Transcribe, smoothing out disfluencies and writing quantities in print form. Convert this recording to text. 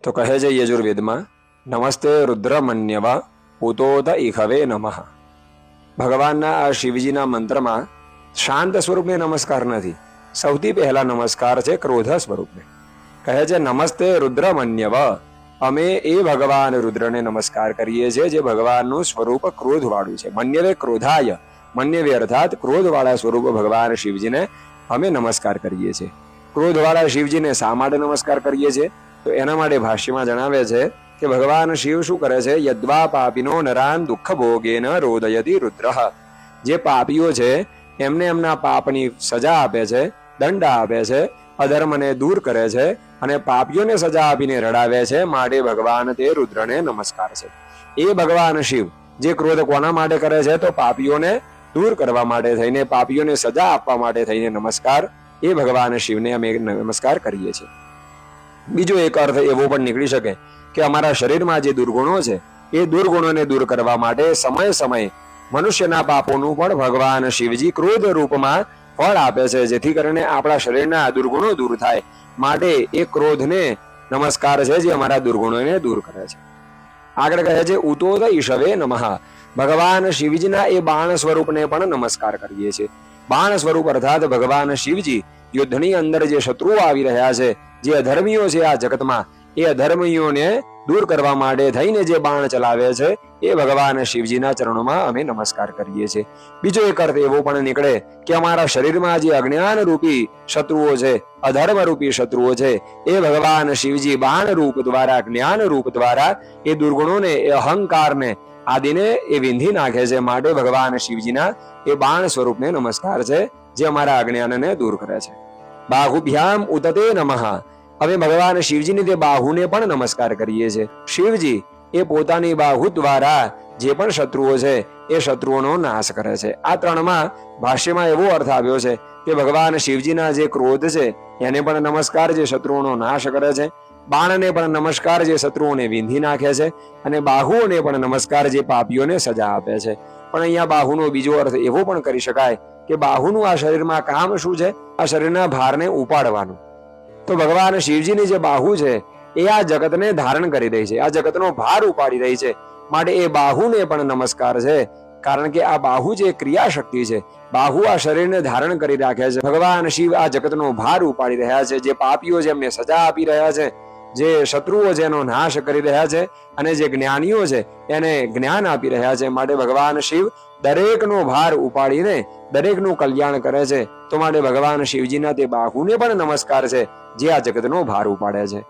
તો કહે છે યજુર્વેદમાં, નમસ્તે રુદ્રમન્યવ ઉતોત ઇખવે નમઃ. ભગવાનના આ શિવજીના મંત્રમાં શાંત સ્વરૂપને નમસ્કાર નથી, સૌથી પહેલા નમસ્કાર છે ક્રોધ સ્વરૂપને. કહે છે નમસ્તે રુદ્રમન્યવ, અમે એ ભગવાન રુદ્રને નમસ્કાર કરીએ છીએ જે ભગવાનનું સ્વરૂપ ક્રોધ વાળું છે. મન્યવે ક્રોધાય, મન્યવે અર્થાત ક્રોધ વાળા સ્વરૂપ ભગવાન શિવજીને અમે નમસ્કાર કરીએ છીએ. ક્રોધ વાળા શિવજીને શા માટે નમસ્કાર કરીએ છીએ? તો એના માટે ભાષ્યમાં જણાવે છે કે ભગવાન શિવ શું કરે છે? યદ્વા પાપીનો નરાન દુઃખ ભોગેન રોદયતિ રુદ્ર. જે પાપીઓ છે એમને એમના પાપની સજા આપે છે, દંડ આપે છે, અધર્મને દૂર કરે છે અને પાપીઓને સજા આપીને રડાવે છે. માટે ભગવાન તે રુદ્રને નમસ્કાર છે. એ ભગવાન શિવ જે ક્રોધ કોના માટે કરે છે? તો પાપીઓને દૂર કરવા માટે થઈને, પાપીઓને સજા આપવા માટે થઈને નમસ્કાર એ ભગવાન શિવને અમે નમસ્કાર કરીએ છીએ. બીજો એક અર્થ એવો પણ નીકળી શકે કે અમારા શરીરમાં જે દુર્ગુણો છે એ દુર્ગુણોને દૂર કરવા માટે સમય સમય મનુષ્યના પાપોનું પણ ભગવાન શિવજી ક્રોધ રૂપમાં ફળ આપે છે, જેથી કરીને આપણા શરીરના દુર્ગુણો દૂર થાય. માટે એ ક્રોધને નમસ્કાર છે જે અમારા દુર્ગુણોને દૂર કરે છે. આગળ કહે છે ઉતોત ઈશવે નમઃ. ભગવાન શિવજીના એ બાણ સ્વરૂપને પણ નમસ્કાર કરીએ છીએ. બાણ સ્વરૂપ અર્થાત ભગવાન શિવજી યુદ્ધની અંદર જે શત્રુઓ આવી રહ્યા છે, જે અધર્મીઓ છે આ જગતમાં, એ અધર્મીઓને દૂર કરવા માટે થઈને જે બાણ ચલાવે છે એ ભગવાન શિવજીના ચરણોમાં અમે નમસ્કાર કરીએ છીએ. બીજો એક અર્થ એવો પણ નીકળે કે અમારા શરીરમાં જે અજ્ઞાન રૂપી શત્રુઓ છે, અધર્મ રૂપી શત્રુઓ છે, એ ભગવાન શિવજી બાણ રૂપ દ્વારા, જ્ઞાન રૂપ દ્વારા એ દુર્ગુણોને, એ અહંકારને આદિને એ વિંધી નાખે છે. માટે ભગવાન શિવજીના એ બાણ સ્વરૂપને નમસ્કાર છે જે અમારા અજ્ઞાનને દૂર કરે છે. બાહુભ્યામ ઉતતે નમઃ. અમે ભગવાન શિવજીની તે બાહુને પણ નમસ્કાર કરીએ છીએ. શિવજી એ પોતાની બાહુ દ્વારા જે પણ શત્રુઓ છે એ શત્રુઓનો નાશ કરે છે. આ ત્રણમાં ભાષ્યમાં એવો અર્થ આવ્યો છે કે ભગવાન શિવજીના જે ક્રોધ છે એને પણ નમસ્કાર, જે શત્રુઓનો નાશ કરે છે. બાણને પણ નમસ્કાર, જે શત્રુઓને વિંધી નાખે છે. અને બાહુઓને પણ નમસ્કાર, જે પાપીઓને સજા આપે છે. પણ અહીંયા બાહુનો બીજો અર્થ એવો પણ કરી શકાય કે બાહુનું આ શરીરમાં કામ શું છે? આ શરીરના ભારને ઉપાડવાનું. તો ભગવાન શિવજીની જે બાહુ છે એ આ જગતને ધારણ કરી રહી છે, આ જગતનો ભાર ઉપાડી રહી છે. માટે એ બાહુને પણ નમસ્કાર છે, કારણ કે આ બાહુ જે ક્રિયા શક્તિ છે, બાહુ આ શરીરને ધારણ કરી રાખે છે. ભગવાન શિવ આ જગતનો ભાર ઉપાડી રહ્યા છે. જે પાપીઓ છે એમને સજા આપી રહ્યા છે, જે શત્રુઓ છે એનો નાશ કરી રહ્યા છે, અને જે જ્ઞાનીઓ છે એને જ્ઞાન આપી રહ્યા છે. માટે ભગવાન શિવ દરેકનો ભાર ઉપાડીને દરેકનું કલ્યાણ કરે છે. તો માટે ભગવાન શિવજીના તે બાહુને પણ નમસ્કાર છે જે આ જગતનો ભાર ઉપાડે છે.